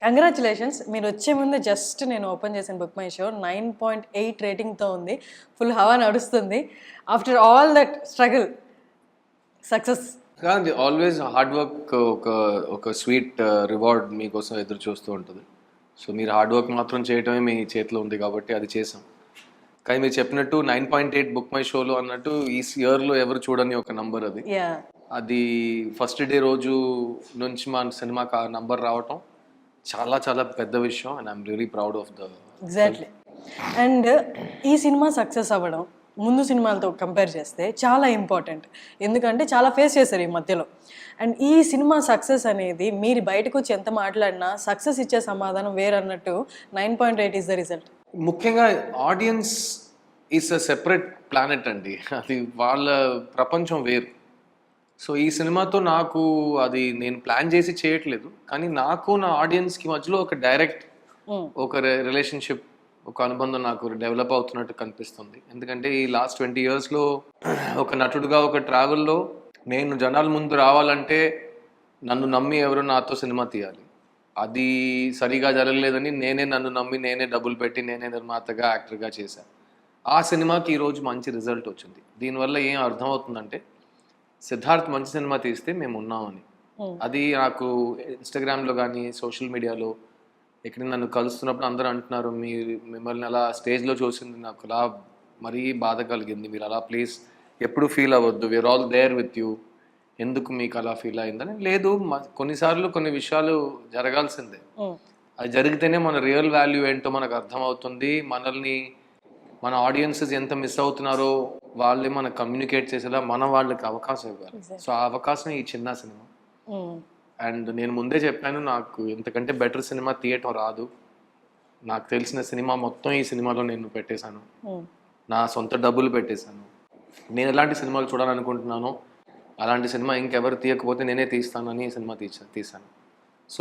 Congratulations. మీరు వచ్చే ముందు జస్ట్ నేను ఓపెన్ చేసిన బుక్ మై షో 9.8 రేటింగ్తో ఉంది. ఫుల్ హవా నడుస్తుంది. After all that struggle success. కాదు, ఆల్వేస్ హార్డ్ వర్క్ ఒక ఒక స్వీట్ రివార్డ్ మీకోసం ఎదురు చూస్తూ ఉంటుంది. సో మీరు హార్డ్ వర్క్ మాత్రం చేయటమే మీ చేతిలో ఉంది కాబట్టి అది చేసాం. కానీ మీరు చెప్పినట్టు 9.8 బుక్ మై షోలో అన్నట్టు ఈ ఇయర్లో ఎవరు చూడని ఒక నంబర్ అది. యా, అది ఫస్ట్ డే రోజు నుంచి మన సినిమాకి ఆ నంబర్ రావటం చాలా చాలా పెద్ద విషయం. And I'm really proud of the. Exactly. And ఈ సినిమా సక్సెస్ అవ్వడం ముందు సినిమాలతో కంపేర్ చేస్తే చాలా ఇంపార్టెంట్. ఎందుకంటే చాలా ఫేస్ చేశారు ఈ మధ్యలో. అండ్ ఈ సినిమా సక్సెస్ అనేది మీరు బయటకు వచ్చి ఎంత మాట్లాడినా సక్సెస్ ఇచ్చే సమాధానం వేరన్నట్టు 9.8 ఈస్ ద రిజల్ట్. ముఖ్యంగా audience is a separate planet అండి. అది వాళ్ళ ప్రపంచం వేరు. సో ఈ సినిమాతో నాకు అది నేను ప్లాన్ చేసి చేయట్లేదు, కానీ నాకు నా ఆడియన్స్కి మధ్యలో ఒక డైరెక్ట్ ఒక రిలేషన్షిప్, ఒక అనుబంధం నాకు డెవలప్ అవుతున్నట్టు కనిపిస్తుంది. ఎందుకంటే ఈ లాస్ట్ 20 yearsలో ఒక నటుడుగా ఒక ట్రావెల్లో నేను జనాల ముందు రావాలంటే నన్ను నమ్మి ఎవరు నాతో సినిమా తీయాలి. అది సరిగా జరగలేదని నేనే నన్ను నమ్మి నేనే డబ్బులు పెట్టి నేనే నిర్మాతగా యాక్టర్గా చేశాను. ఆ సినిమాకి ఈరోజు మంచి రిజల్ట్ వచ్చింది. దీనివల్ల ఏం అర్థమవుతుందంటే సిద్ధార్థ్ మంచి సినిమా తీస్తే మేము ఉన్నామని. అది నాకు ఇన్స్టాగ్రామ్లో కానీ సోషల్ మీడియాలో ఎక్కడ నన్ను కలుస్తున్నప్పుడు అందరూ అంటున్నారు, మిమ్మల్ని అలా స్టేజ్లో చూసింది నాకు అలా మరీ బాధ కలిగింది. మీరు అలా ప్లీజ్ ఎప్పుడు ఫీల్ అవ్వద్దు, we are all there with you, ఎందుకు మీకు అలా ఫీల్ అయిందని. లేదు, కొన్నిసార్లు కొన్ని విషయాలు జరగాల్సిందే. అది జరిగితేనే మన రియల్ వాల్యూ ఏంటో మనకు అర్థమవుతుంది. మనల్ని మన ఆడియన్సెస్ ఎంత మిస్ అవుతున్నారో వాళ్ళే మనకు కమ్యూనికేట్ చేసేలా మనం వాళ్ళకి అవకాశం ఇవ్వాలి. సో ఆ అవకాశం ఈ చిన్న సినిమా. అండ్ నేను ముందే చెప్పాను, నాకు ఇంతకంటే బెటర్ సినిమా తీయటం రాదు. నాకు తెలిసిన సినిమా మొత్తం ఈ సినిమాలో నేను పెట్టేశాను. నా సొంత డబ్బులు పెట్టేశాను. నేను ఎలాంటి సినిమాలు చూడాలనుకుంటున్నానో అలాంటి సినిమా ఇంకెవరు తీయకపోతే నేనే తీస్తానని ఈ సినిమా తీశాను. సో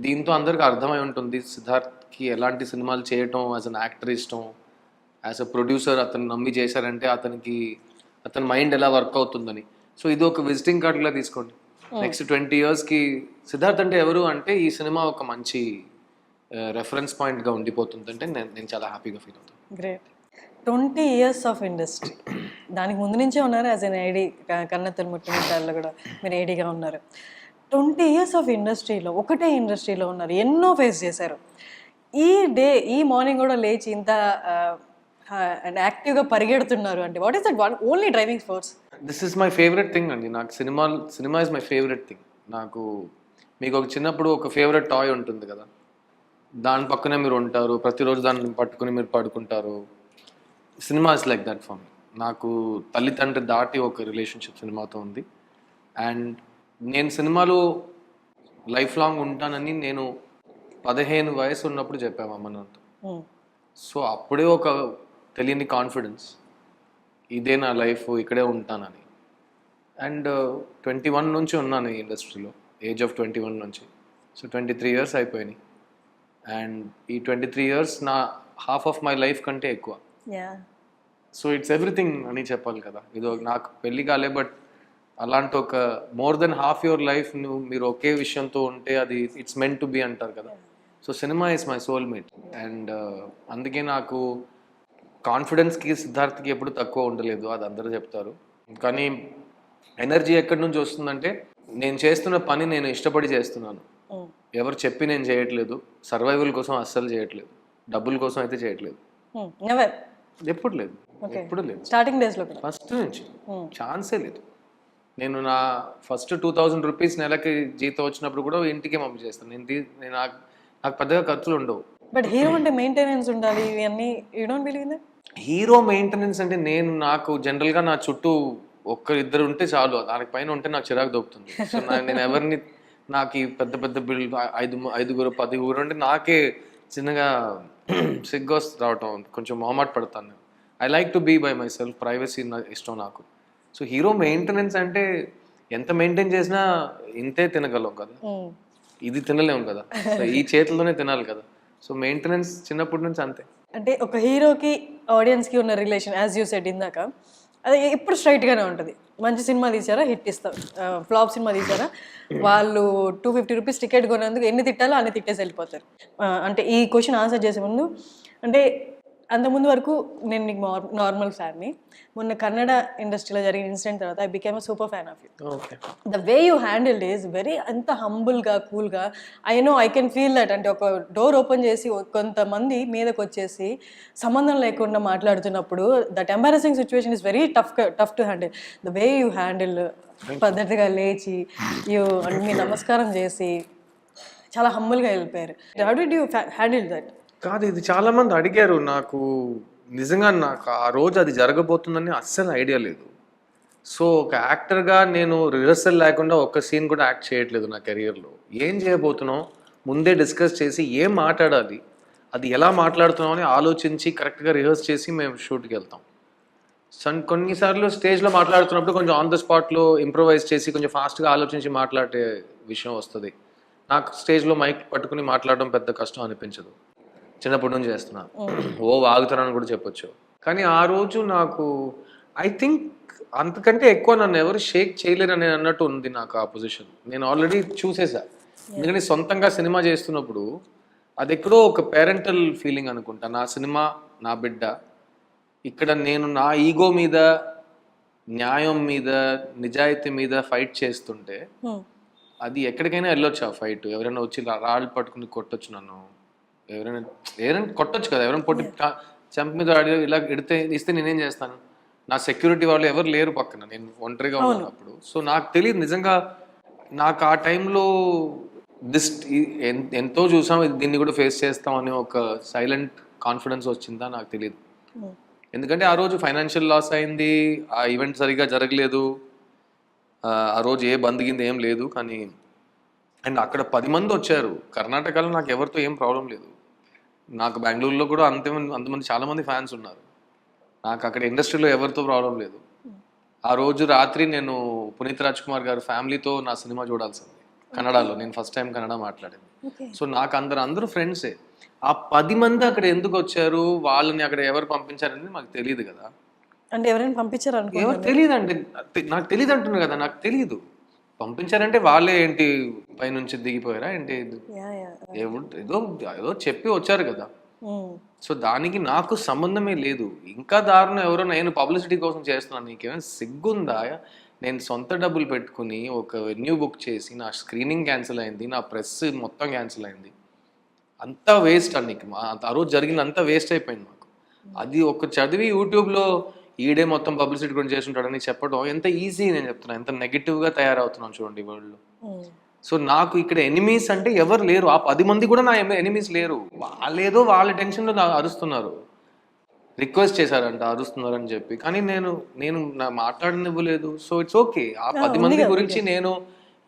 దీంతో అందరికీ అర్థమై ఉంటుంది సిద్ధార్థ్కి ఎలాంటి సినిమాలు చేయటం యాజ్ అన్ యాక్టర్ ఇష్టం, యాజ్ అ ప్రొడ్యూసర్ అతను నమ్మి చేశారంటే అతని మైండ్ ఎలా వర్క్ అవుతుందని. సో ఇది ఒక విజిటింగ్ కార్డ్లా తీసుకోండి. నెక్స్ట్ 20 yearsకి సిద్ధార్థ్ అంటే ఎవరు అంటే ఈ సినిమా ఒక మంచి రెఫరెన్స్ పాయింట్గా ఉండిపోతుందంటే నేను చాలా హ్యాపీగా ఫీల్ అవుతాను. గ్రేట్. 20 years ఆఫ్ ఇండస్ట్రీ, దానికి ముందు నుంచే ఉన్నారు యాజ్ అన్ ఐడి. కన్నెత్తలు ముట్టిమిట్టాల్లో కూడా మీరు ఐడిగా ఉన్నారు. 20 years ఆఫ్ ఇండస్ట్రీలో ఒకటే ఇండస్ట్రీలో ఉన్నారు, ఎన్నో ఫేస్ చేశారు. ఈ మార్నింగ్ కూడా లేచి ఇంత యాక్టివ్గా పరిగెడుతున్నారు అంటే what is that only driving force? This is my favourite thing అండి. నాకు cinema is my favourite thing. నాకు మీకు ఒక చిన్నప్పుడు ఒక ఫేవరెట్ టాయ్ ఉంటుంది కదా, దాని పక్కనే మీరు ఉంటారు, ప్రతిరోజు దాన్ని పట్టుకుని మీరు పడుకుంటారు. Cinema is like that for me. నాకు తల్లిదండ్రి దాటి ఒక రిలేషన్షిప్ సినిమాతో ఉంది. అండ్ నేను సినిమాలో లైఫ్ లాంగ్ ఉంటానని నేను 15 వయసు ఉన్నప్పుడు చెప్పాము అమ్మ నాతో. సో అప్పుడే ఒక తెలియని కాన్ఫిడెన్స్, ఇదే నా లైఫ్, ఇక్కడే ఉంటానని. అండ్ 21 నుంచి ఉన్నాను ఈ ఇండస్ట్రీలో, ఏజ్ ఆఫ్ 21 నుంచి. సో 23 years అయిపోయినాయి. అండ్ ఈ 23 years నా హాఫ్ ఆఫ్ మై లైఫ్ కంటే ఎక్కువ. సో ఇట్స్ ఎవ్రీథింగ్ అని చెప్పాలి కదా. ఇది నాకు పెళ్ళి కాలే, బట్ అలాంటి ఒక more than half your life మీరు ఒకే విషయంతో ఉంటే అది ఇట్స్ మెంట్ టు బి అంటారు కదా. So cinema is my soulmate. And అందుకే నాకు కాన్ఫిడెన్స్కి సిద్ధార్థ్కి ఎప్పుడు తక్కువ ఉండలేదు, అది అందరూ చెప్తారు. కానీ ఎనర్జీ ఎక్కడి నుంచి వస్తుందంటే నేను చేస్తున్న పని నేను ఇష్టపడి చేస్తున్నాను. ఎవరు చెప్పి నేను చేయట్లేదు, సర్వైవల్ కోసం అస్సలు చేయట్లేదు, డబ్బుల కోసం అయితే చేయట్లేదు. ఎప్పుడు లేదు. స్టార్టింగ్ డేస్లో ఫస్ట్ నుంచి ఛాన్సే లేదు. నేను నా ఫస్ట్ 2000 రూపీస్ నెలకి జీతం వచ్చినప్పుడు కూడా ఇంటికే పంపించేస్తాను. నేను నాకు పెద్దగా ఖర్చులు ఉండవు. బట్ హీరో అంటే మెయింటెనెన్స్ ఉండాలి, ఇవన్నీ you don't believe in that? Hero maintenance అంటే నాకు జనరల్గా నా చుట్టూ ఒక్కరిద్దరు ఉంటే చాలు, దానికి పైన ఉంటే నాకు చిరాకు దొరుకుతుంది. సో నేను ఎవరిని, నాకు ఈ పెద్ద పెద్ద బిల్ 5-10 అంటే నాకే చిన్నగా సిగ్గు రావటం, కొంచెం మొహమాట పడతాను. I like to be by myself, privacy ఇష్టం నాకు. సో హీరో మెయింటెనెన్స్ అంటే ఎంత మెయింటైన్ చేసినా ఇంతే తినగలం కదా, ఇది తినలేము కదా, సో ఈ చేతిలోనే తినాలి కదా. సో మెయింటెనెన్స్ చిన్నప్పటి నుంచి అంతే. అంటే ఒక హీరోకి ఆడియన్స్కి ఉన్న రిలేషన్, యాజ్ యూ సెడ్ ఇందాక, అది ఎప్పుడు స్ట్రైట్గానే ఉంటుంది. మంచి సినిమా తీసారా హిట్ ఇస్తాం, ఫ్లాప్ సినిమా తీసారా వాళ్ళు 250 రూపీస్ టికెట్ కొనేందుకు ఎన్ని తిట్టాలో అన్ని తిట్టేసి వెళ్ళిపోతారు. అంటే ఈ క్వశ్చన్ ఆన్సర్ చేసే ముందు, అంటే అంతకుముందు వరకు నేను నీకు నార్మల్ ఫ్యాన్ని, మొన్న కన్నడ ఇండస్ట్రీలో జరిగిన ఇన్సిడెంట్ తర్వాత I became a super fan of you. Okay. The way you handled is very అంత హంబుల్గా కూల్గా. I can feel that. అంటే ఒక డోర్ ఓపెన్ చేసి కొంతమంది మీదకి వచ్చేసి సంబంధం లేకుండా మాట్లాడుతున్నప్పుడు that embarrassing situation is very tough to handle. The way you handle, పద్ధతిగా లేచి మీ నమస్కారం చేసి చాలా హంబుల్గా వెళ్ళిపోయారు. How did you handle that? కాదు, ఇది చాలా మంది అడిగారు నాకు. నిజంగా నాకు ఆ రోజు అది జరగబోతుందని అస్సలు ఐడియా లేదు. సో ఒక యాక్టర్గా నేను రిహర్సల్ లేకుండా ఒక్క సీన్ కూడా యాక్ట్ చేయట్లేదు నా కెరియర్లో. ఏం చేయబోతున్నాం ముందే డిస్కస్ చేసి ఏం మాట్లాడాలి, అది ఎలా మాట్లాడుతున్నాం అని ఆలోచించి కరెక్ట్గా రిహర్స్ చేసి మేము షూట్కి వెళ్తాం. కొన్నిసార్లు స్టేజ్లో మాట్లాడుతున్నప్పుడు కొంచెం ఆన్ ద స్పాట్లో ఇంప్రూవైజ్ చేసి కొంచెం ఫాస్ట్గా ఆలోచించి మాట్లాడే విషయం వస్తుంది. నాకు స్టేజ్లో మైక్ పట్టుకుని మాట్లాడడం పెద్ద కష్టం అనిపించదు. చిన్నప్పటి నుంచి చేస్తున్నా, వాగుతున్నాను కూడా చెప్పొచ్చు. కానీ ఆ రోజు నాకు ఐ థింక్ అంతకంటే ఎక్కువ నన్ను ఎవరు షేక్ చేయలేరు అని అన్నట్టు ఉంది నాకు ఆ పొజిషన్. నేను ఆల్రెడీ చూసేసా. ఎందుకంటే సొంతంగా సినిమా చేస్తున్నప్పుడు అది ఎక్కడో ఒక పేరెంటల్ ఫీలింగ్ అనుకుంటా. నా సినిమా, నా బిడ్డ. ఇక్కడ నేను నా ఈగో మీద, న్యాయం మీద, నిజాయితీ మీద ఫైట్ చేస్తుంటే అది ఎక్కడికైనా వెళ్ళొచ్చు ఆ ఫైట్. ఎవరైనా వచ్చి రాళ్ళు పట్టుకుని కొట్టొచ్చు నన్ను, ఎవరైనా కొట్టొచ్చు కదా, ఎవరైనా పొట్టి చెంప మీద ఇలా ఇస్తే నేనేం చేస్తాను? నా సెక్యూరిటీ వాళ్ళు ఎవరు లేరు పక్కన, నేను ఒంటరిగా ఉన్నప్పుడు. సో నాకు తెలియదు నిజంగా. నాకు ఆ టైంలో ఎంతో చూసాం, దీన్ని కూడా ఫేస్ చేస్తాం అని ఒక సైలెంట్ కాన్ఫిడెన్స్ వచ్చిందా నాకు తెలియదు. ఎందుకంటే ఆ రోజు ఫైనాన్షియల్ లాస్ అయింది, ఆ ఈవెంట్ సరిగా జరగలేదు, ఆ రోజు ఏ బందిగింది ఏం లేదు. కానీ అండ్ అక్కడ 10 మంది వచ్చారు. కర్ణాటకలో నాకు ఎవరితో ఏం ప్రాబ్లం లేదు. నాకు బెంగళూరులో కూడా అంతమంది చాలామంది ఫ్యాన్స్ ఉన్నారు. నాకు అక్కడ ఇండస్ట్రీలో ఎవరితో ప్రాబ్లం లేదు. ఆ రోజు రాత్రి నేను పునీత్ రాజ్ కుమార్ గారు ఫ్యామిలీతో నా సినిమా చూడాల్సింది కన్నడలో. నేను ఫస్ట్ టైం కన్నడ మాట్లాడింది. సో నాకు అందరూ ఫ్రెండ్సే. ఆ 10 మంది అక్కడ ఎందుకు వచ్చారు, వాళ్ళని అక్కడ ఎవరు పంపించారనేది మాకు తెలియదు కదా. అంటే ఎవరైనా పంపించారు అనుకో, ఎవరు తెలియదు అంటే నాకు తెలియదు అంటున్నారు కదా. నాకు తెలియదు పంపించారంటే వాళ్ళే ఏంటి పైనుంచి దిగిపోయారా ఏంటి, ఏదో చెప్పి వచ్చారు కదా. సో దానికి నాకు సంబంధమే లేదు. ఇంకా దారుణం ఎవరో నేను పబ్లిసిటీ కోసం చేస్తున్నాను, నీకేమైనా సిగ్గుందా? నేను సొంత డబ్బులు పెట్టుకుని ఒక వెన్యూ బుక్ చేసి నా స్క్రీనింగ్ క్యాన్సిల్ అయింది, నా ప్రెస్ మొత్తం క్యాన్సిల్ అయింది. అంతా వేస్ట్ అండి. ఆ రోజు జరిగింది అంతా వేస్ట్ అయిపోయింది మాకు. అది ఒక చదివి యూట్యూబ్లో ఈడే మొత్తం పబ్లిసిటీ కూడా చేస్తుంటాడని చెప్పడం ఎంత ఈజీ. నేను చెప్తున్నా, ఎంత నెగిటివ్గా తయారవుతున్నాను చూడండి వరల్డ్లో. సో నాకు ఇక్కడ ఎనిమీస్ అంటే ఎవరు లేరు. ఆ 10 మంది కూడా నా ఎనిమీస్ లేరు. వాళ్ళేదో వాళ్ళ టెన్షన్లో అరుస్తున్నారు, రిక్వెస్ట్ చేశారంట అరుస్తున్నారు అని చెప్పి. కానీ నేను నా మాట్లాడనివ్వలేదు. So it's okay. ఆ 10 మంది గురించి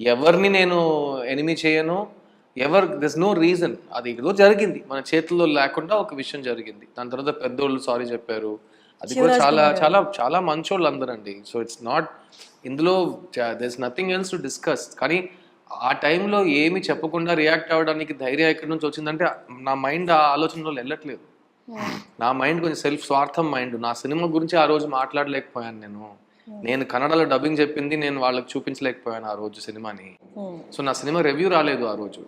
ఎవరిని నేను ఎనిమీ చేయను. This no reason. అది ఏదో జరిగింది మన చేతుల్లో లేకుండా ఒక విషయం జరిగింది. దాని తర్వాత పెద్దోళ్ళు సారీ చెప్పారు. అది కూడా చాలా చాలా చాలా మంచోళ్ళు అందరండి. సో ఇట్స్ నాట్, ఇందులో this nothing else to discuss. కానీ ఆ టైంలో ఏమి చెప్పకుండా రియాక్ట్ అవ్వడానికి ధైర్యం ఎక్కడి నుంచి వచ్చిందంటే నా మైండ్ ఆ ఆలోచనలో వెళ్ళట్లేదు. నా మైండ్ కొంచెం సెల్ఫ్ స్వార్థం మైండ్. నా సినిమా గురించి ఆ రోజు మాట్లాడలేకపోయాను. నేను కన్నడలో డబ్బింగ్ చెప్పింది నేను వాళ్ళకి చూపించలేకపోయాను ఆ రోజు సినిమాని. సో నా సినిమా రివ్యూ రాలేదు ఆ రోజు.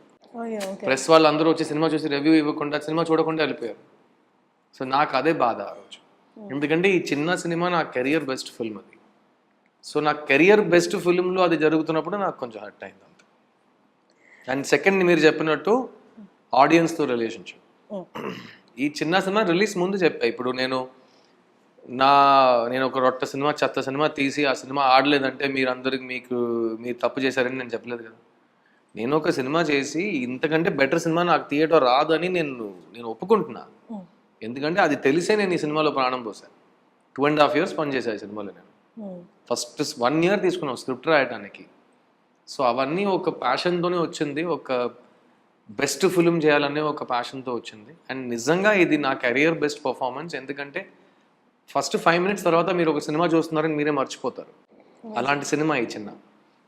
ప్రెస్ వాళ్ళు అందరూ వచ్చి సినిమా చూసి రివ్యూ ఇవ్వకుండా, సినిమా చూడకుండా వెళ్ళిపోయారు. సో నాకు అదే బాధ ఆ రోజు. ఎందుకంటే ఈ చిన్న సినిమా నా కెరియర్ బెస్ట్ ఫిల్మ్ అది. సో నా కెరియర్ బెస్ట్ ఫిల్మ్లో అది జరుగుతున్నప్పుడు నాకు కొంచెం హర్ట్ అయింది అంతే. అండ్ సెకండ్, మీరు చెప్పినట్టు ఆడియన్స్తో రిలేషన్షిప్. ఈ చిన్న సినిమా రిలీజ్ ముందు చెప్పా. ఇప్పుడు నేను ఒక రొట్ట సినిమా, చెత్త సినిమా తీసి ఆ సినిమా ఆడలేదంటే మీరు తప్పు చేశారని నేను చెప్పలేదు కదా. నేను ఒక సినిమా చేసి ఇంతకంటే బెటర్ సినిమా నాకు థియేటర్ రాదు అని నేను ఒప్పుకుంటున్నా. ఎందుకంటే అది తెలిసే నేను ఈ సినిమాలో ప్రాణం పోసాను. 2.5 years పనిచేశాను ఈ సినిమాలో. నేను ఫస్ట్ 1 year తీసుకున్నాను స్క్రిప్ట్ రాయడానికి. సో అవన్నీ ఒక ప్యాషన్తోనే వచ్చింది. ఒక బెస్ట్ ఫిల్మ్ చేయాలనే ఒక ప్యాషన్తో వచ్చింది. అండ్ నిజంగా ఇది నా కెరియర్ బెస్ట్ పర్ఫార్మెన్స్. ఎందుకంటే ఫస్ట్ 5 minutes తర్వాత మీరు ఒక సినిమా చూస్తున్నారని మీరే మర్చిపోతారు. అలాంటి సినిమా ఈ చిన్న.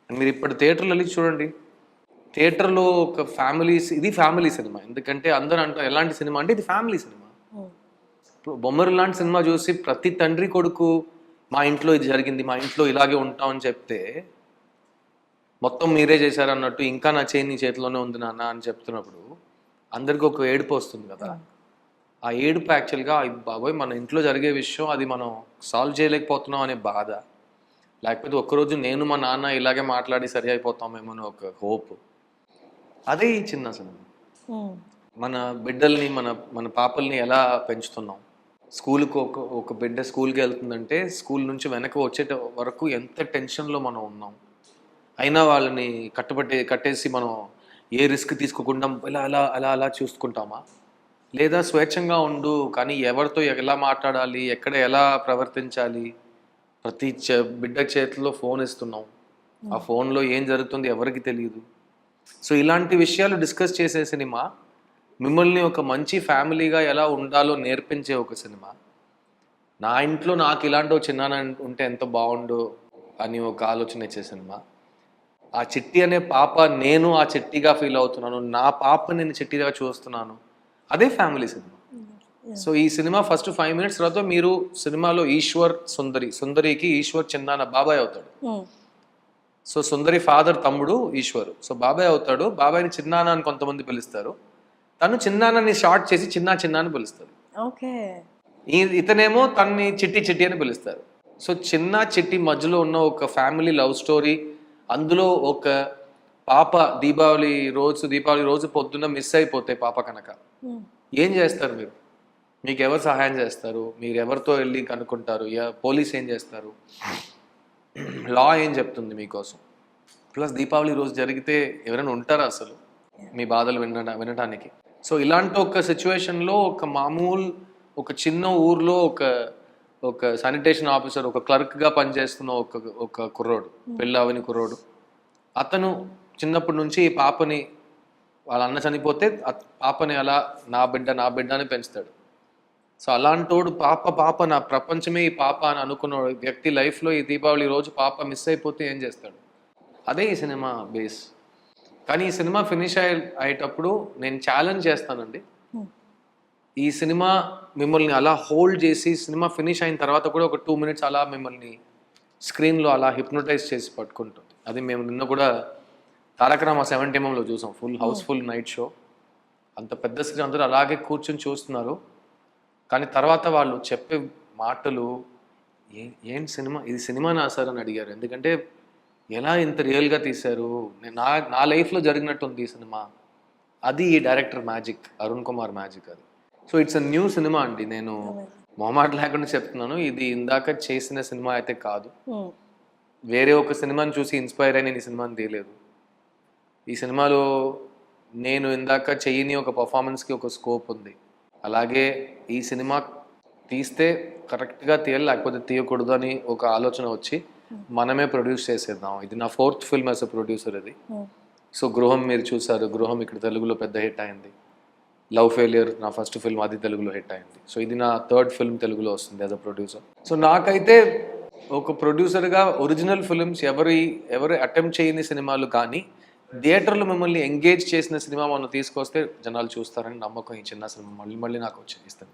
అండ్ మీరు ఇప్పుడు థియేటర్లో వెళ్ళి చూడండి. థియేటర్లో ఒక ఇది ఫ్యామిలీ సినిమా. ఎందుకంటే అందరూ అంటారు ఎలాంటి సినిమా అంటే ఇది ఫ్యామిలీ సినిమా. ఇప్పుడు బొమ్మరు లాంటి సినిమా చూసి ప్రతి తండ్రి కొడుకు మా ఇంట్లో ఇది జరిగింది, మా ఇంట్లో ఇలాగే ఉంటాం అని చెప్తే మొత్తం మీరే చేశారన్నట్టు ఇంకా నా చేయి నీ చేతిలోనే ఉంది నాన్న అని చెప్తున్నప్పుడు అందరికీ ఒక ఏడుపు వస్తుంది కదా. ఆ ఏడుపు యాక్చువల్గా బాబోయ్ మన ఇంట్లో జరిగే విషయం అది మనం సాల్వ్ చేయలేకపోతున్నాం అనే బాధ, లేకపోతే ఒక్కరోజు నేను మా నాన్న ఇలాగే మాట్లాడి సరి అయిపోతామేమో అని ఒక హోప్. అదే ఈ చిన్న సినిమా. మన బిడ్డల్ని మన మన పాపల్ని ఎలా పెంచుతున్నాం, స్కూల్కి ఒక బిడ్డ స్కూల్కి వెళ్తుందంటే స్కూల్ నుంచి వెనక్కి వచ్చేట వరకు ఎంత టెన్షన్లో మనం ఉన్నాం, అయినా వాళ్ళని కట్టేసి మనం ఏ రిస్క్ తీసుకోకుండా ఇలా అలా అలా అలా చూసుకుంటామా, లేదా స్వేచ్ఛంగా ఉండు కానీ ఎవరితో ఎలా మాట్లాడాలి, ఎక్కడ ఎలా ప్రవర్తించాలి, ప్రతి బిడ్డ చేతిలో ఫోన్ ఇస్తున్నాం, ఆ ఫోన్లో ఏం జరుగుతుంది ఎవరికి తెలియదు. సో ఇలాంటి విషయాలు డిస్కస్ చేసే సినిమా, మిమ్మల్ని ఒక మంచి ఫ్యామిలీగా ఎలా ఉండాలో నేర్పించే ఒక సినిమా. నా ఇంట్లో నాకు ఇలాంటి ఒక చిన్న ఉంటే ఎంత బాగుండు అని ఒక ఆలోచన ఇచ్చే సినిమా. ఆ చిట్టి అనే పాప నేను ఆ చిట్టిగా ఫీల్ అవుతున్నాను, నా పాప నేను చిట్టిగా చూస్తున్నాను, అదే ఫ్యామిలీ సినిమా. సో ఈ సినిమా ఫస్ట్ 5 minutes తర్వాత మీరు సినిమాలో ఈశ్వర్ సుందరికి ఈశ్వర్ చిన్నాన్న బాబాయ్ అవుతాడు. సో సుందరి ఫాదర్ తమ్ముడు ఈశ్వర్, సో బాబాయ్ అవుతాడు. బాబాయ్ని చిన్నాన్న అని కొంతమంది పిలుస్తారు, తను చిన్నాన్నని షార్ట్ చేసి చిన్న అని పిలుస్తారు. ఓకే. ఇతనేమో తన్ని చిట్టి అని పిలుస్తారు. సో చిన్న చిట్టి మధ్యలో ఉన్న ఒక ఫ్యామిలీ లవ్ స్టోరీ. అందులో ఒక పాప దీపావళి రోజు పొద్దున్న మిస్ అయిపోతే పాప కనుక ఏం చేస్తారు మీరు, మీకు ఎవరు సహాయం చేస్తారు, మీరు ఎవరితో వెళ్ళి కనుక్కుంటారు, పోలీస్ ఏం చేస్తారు, లా ఏం చెప్తుంది మీకోసం, ప్లస్ దీపావళి రోజు జరిగితే ఎవరైనా ఉంటారా అసలు మీ బాధలు వినడానికి. సో ఇలాంటి ఒక సిచ్యువేషన్లో ఒక మామూలు ఒక చిన్న ఊర్లో ఒక శానిటేషన్ ఆఫీసర్, ఒక క్లర్క్గా పనిచేస్తున్న ఒక కుర్రోడు, పెళ్ళావని కుర్రోడు, అతను చిన్నప్పటి నుంచి ఈ పాపని వాళ్ళ అన్న చనిపోతే పాపని అలా నా బిడ్డ అని పెంచుతాడు. సో అలాంటోడు పాప నా ప్రపంచమే ఈ పాప అని అనుకున్న వ్యక్తి లైఫ్లో ఈ దీపావళి రోజు పాప మిస్ అయిపోతే ఏం చేస్తాడు, అదే ఈ సినిమా బేస్. కానీ ఈ సినిమా ఫినిష్ అయ్యేటప్పుడు నేను ఛాలెంజ్ చేస్తానండి, ఈ సినిమా మిమ్మల్ని అలా హోల్డ్ చేసి సినిమా ఫినిష్ అయిన తర్వాత కూడా ఒక 2 minutes అలా మిమ్మల్ని స్క్రీన్లో అలా హిప్నోటైజ్ చేసి పట్టుకుంటుంది. అది మేము నిన్న కూడా తారక రామ 70mm చూసాం, హౌస్ఫుల్ నైట్ షో. అంత పెద్ద స్క్రీన్ అందరూ అలాగే కూర్చొని చూస్తున్నారు, కానీ తర్వాత వాళ్ళు చెప్పే మాటలు ఏంటి సినిమా, ఇది సినిమానా సార్ అని అడిగారు. ఎందుకంటే ఎలా ఇంత రియల్గా తీశారు, నా లైఫ్లో జరిగినట్టుంది ఈ సినిమా. అది ఈ director magic, Arun Kumar magic అది. So it's a new cinema అండి, నేను మొహమాట లేకుండా చెప్తున్నాను. ఇది ఇందాక చేసిన సినిమా అయితే కాదు, వేరే ఒక సినిమాని చూసి ఇన్స్పైర్ అయి నేను ఈ సినిమాని తీయలేదు. ఈ సినిమాలో నేను ఇందాక చెయ్యని ఒక పర్ఫార్మెన్స్కి ఒక స్కోప్ ఉంది. అలాగే ఈ సినిమా తీస్తే కరెక్ట్గా తీయాలి, లేకపోతే తీయకూడదు అని ఒక ఆలోచన వచ్చి మనమే ప్రొడ్యూస్ చేసేద్దాం. ఇది నా 4th film as a producer ఇది. సో గృహం మీరు చూసారు, గృహం ఇక్కడ తెలుగులో పెద్ద హిట్ అయింది. లవ్ ఫెయిలియర్ నా ఫస్ట్ ఫిల్మ్, అది తెలుగులో హిట్ అయింది. సో ఇది నా 3rd ఫిల్మ్ తెలుగులో వస్తుంది యాజ్ అ ప్రొడ్యూసర్. సో నాకైతే ఒక ప్రొడ్యూసర్గా ఒరిజినల్ ఫిల్మ్స్ ఎవరు అటెంప్ట్ చేయని సినిమాలు కానీ థియేటర్లో మిమ్మల్ని ఎంగేజ్ చేసిన సినిమా మనం తీసుకొస్తే జనాలు చూస్తారని నమ్మకం ఈ చిన్న సినిమా మళ్ళీ నాకు వచ్చి ఇస్తాను.